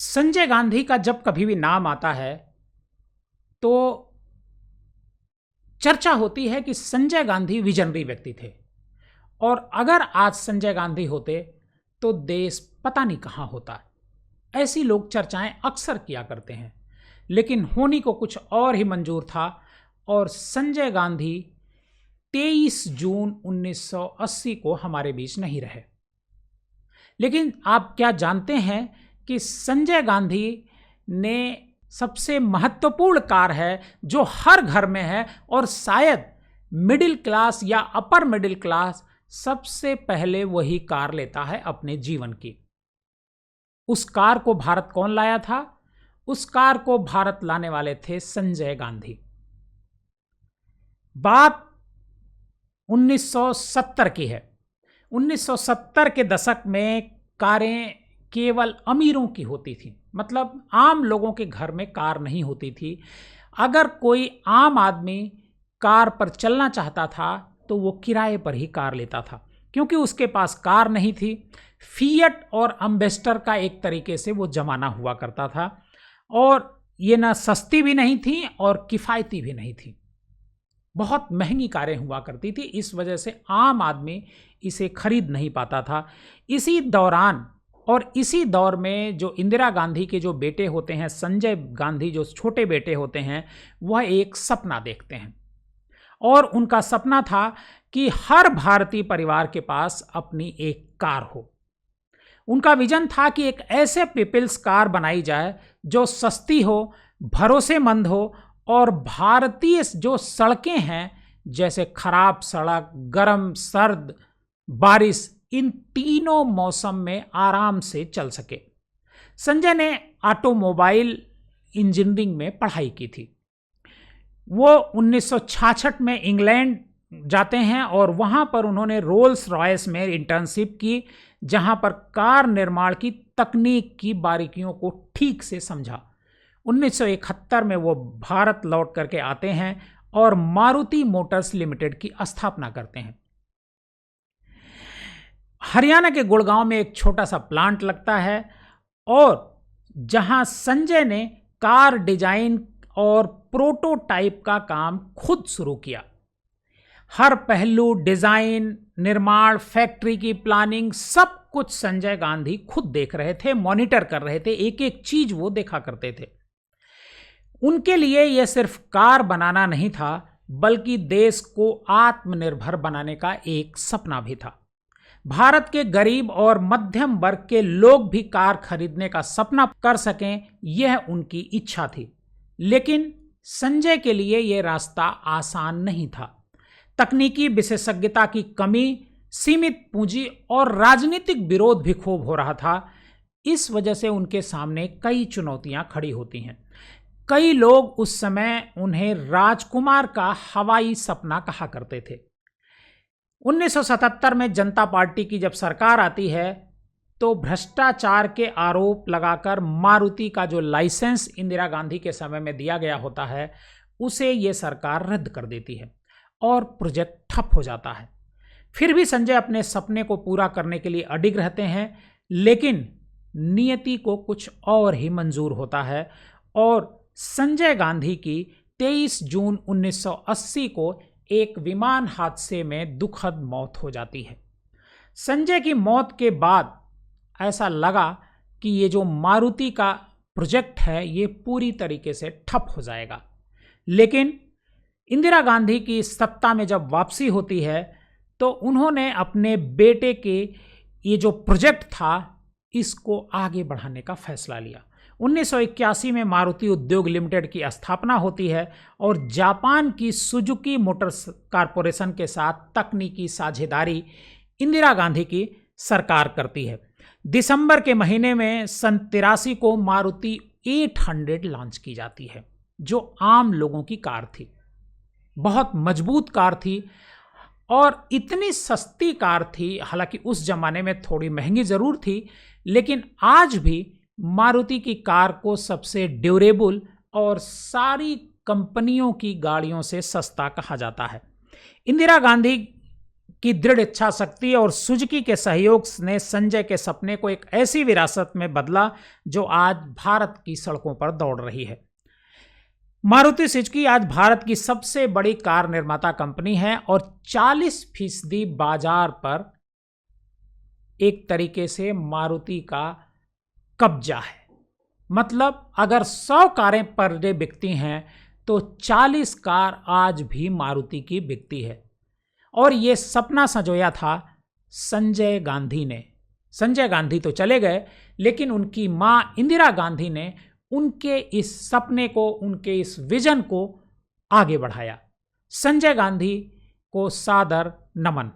संजय गांधी का जब कभी भी नाम आता है तो चर्चा होती है कि संजय गांधी विजनरी व्यक्ति थे और अगर आज संजय गांधी होते तो देश पता नहीं कहां होता। ऐसी लोग चर्चाएं अक्सर किया करते हैं, लेकिन होनी को कुछ और ही मंजूर था और संजय गांधी 23 जून 1980 को हमारे बीच नहीं रहे। लेकिन आप क्या जानते हैं कि संजय गांधी ने सबसे महत्वपूर्ण कार है जो हर घर में है और शायद मिडिल क्लास या अपर मिडिल क्लास सबसे पहले वही कार लेता है अपने जीवन की। उस कार को भारत कौन लाया था? उस कार को भारत लाने वाले थे संजय गांधी। बात 1970 की है। 1970 के दशक में कारें केवल अमीरों की होती थी, मतलब आम लोगों के घर में कार नहीं होती थी। अगर कोई आम आदमी कार पर चलना चाहता था तो वो किराए पर ही कार लेता था, क्योंकि उसके पास कार नहीं थी। फिएट और एम्बेसडर का एक तरीके से वो जमाना हुआ करता था और ये ना सस्ती भी नहीं थी और किफ़ायती भी नहीं थी। बहुत महंगी कारें हुआ करती थी, इस वजह से आम आदमी इसे खरीद नहीं पाता था। इसी दौरान और इसी दौर में जो इंदिरा गांधी के जो बेटे होते हैं, संजय गांधी जो छोटे बेटे होते हैं, वह एक सपना देखते हैं और उनका सपना था कि हर भारतीय परिवार के पास अपनी एक कार हो। उनका विजन था कि एक ऐसे पीपल्स कार बनाई जाए जो सस्ती हो, भरोसेमंद हो और भारतीय जो सड़कें हैं, जैसे खराब सड़क, गर्म, सर्द, बारिश, इन तीनों मौसम में आराम से चल सके। संजय ने ऑटोमोबाइल इंजीनियरिंग में पढ़ाई की थी। वो 1966 में इंग्लैंड जाते हैं और वहाँ पर उन्होंने रोल्स रॉयस में इंटर्नशिप की, जहाँ पर कार निर्माण की तकनीक की बारीकियों को ठीक से समझा। 1971 में वो भारत लौट करके आते हैं और मारुति मोटर्स लिमिटेड की स्थापना करते हैं। हरियाणा के गुड़गांव में एक छोटा सा प्लांट लगता है और जहां संजय ने कार डिजाइन और प्रोटोटाइप का काम खुद शुरू किया। हर पहलू, डिजाइन, निर्माण, फैक्ट्री की प्लानिंग, सब कुछ संजय गांधी खुद देख रहे थे, मॉनिटर कर रहे थे, एक एक चीज वो देखा करते थे। उनके लिए यह सिर्फ कार बनाना नहीं था, बल्कि देश को आत्मनिर्भर बनाने का एक सपना भी था। भारत के गरीब और मध्यम वर्ग के लोग भी कार खरीदने का सपना कर सकें, यह उनकी इच्छा थी। लेकिन संजय के लिए यह रास्ता आसान नहीं था। तकनीकी विशेषज्ञता की कमी, सीमित पूंजी और राजनीतिक विरोध भी खूब हो रहा था। इस वजह से उनके सामने कई चुनौतियां खड़ी होती हैं। कई लोग उस समय उन्हें राजकुमार का हवाई सपना कहा करते थे। 1977 में जनता पार्टी की जब सरकार आती है तो भ्रष्टाचार के आरोप लगाकर मारुति का जो लाइसेंस इंदिरा गांधी के समय में दिया गया होता है, उसे ये सरकार रद्द कर देती है और प्रोजेक्ट ठप हो जाता है। फिर भी संजय अपने सपने को पूरा करने के लिए अडिग रहते हैं, लेकिन नियति को कुछ और ही मंजूर होता है और संजय गांधी की 23 जून 1980 को एक विमान हादसे में दुखद मौत हो जाती है। संजय की मौत के बाद ऐसा लगा कि ये जो मारुति का प्रोजेक्ट है ये पूरी तरीके से ठप हो जाएगा। लेकिन इंदिरा गांधी की सत्ता में जब वापसी होती है तो उन्होंने अपने बेटे के ये जो प्रोजेक्ट था इसको आगे बढ़ाने का फैसला लिया। 1981 में मारुति उद्योग लिमिटेड की स्थापना होती है और जापान की सुजुकी मोटर्स कारपोरेशन के साथ तकनीकी साझेदारी इंदिरा गांधी की सरकार करती है। दिसंबर के महीने में सन 83 को मारुति 800 लॉन्च की जाती है, जो आम लोगों की कार थी। बहुत मजबूत कार थी और इतनी सस्ती कार थी, हालांकि उस जमाने में थोड़ी महंगी जरूर थी, लेकिन आज भी मारुति की कार को सबसे ड्यूरेबल और सारी कंपनियों की गाड़ियों से सस्ता कहा जाता है। इंदिरा गांधी की दृढ़ इच्छा शक्ति और सुजुकी के सहयोग ने संजय के सपने को एक ऐसी विरासत में बदला जो आज भारत की सड़कों पर दौड़ रही है। मारुति सुजुकी आज भारत की सबसे बड़ी कार निर्माता कंपनी है और 40% बाजार पर एक तरीके से मारुति का कब्जा है। मतलब अगर 100 कारें पर डे बिकती हैं तो 40 कार आज भी मारुति की बिकती है। और ये सपना संजोया था संजय गांधी ने। संजय गांधी तो चले गए, लेकिन उनकी मां इंदिरा गांधी ने उनके इस सपने को, उनके इस विजन को आगे बढ़ाया। संजय गांधी को सादर नमन।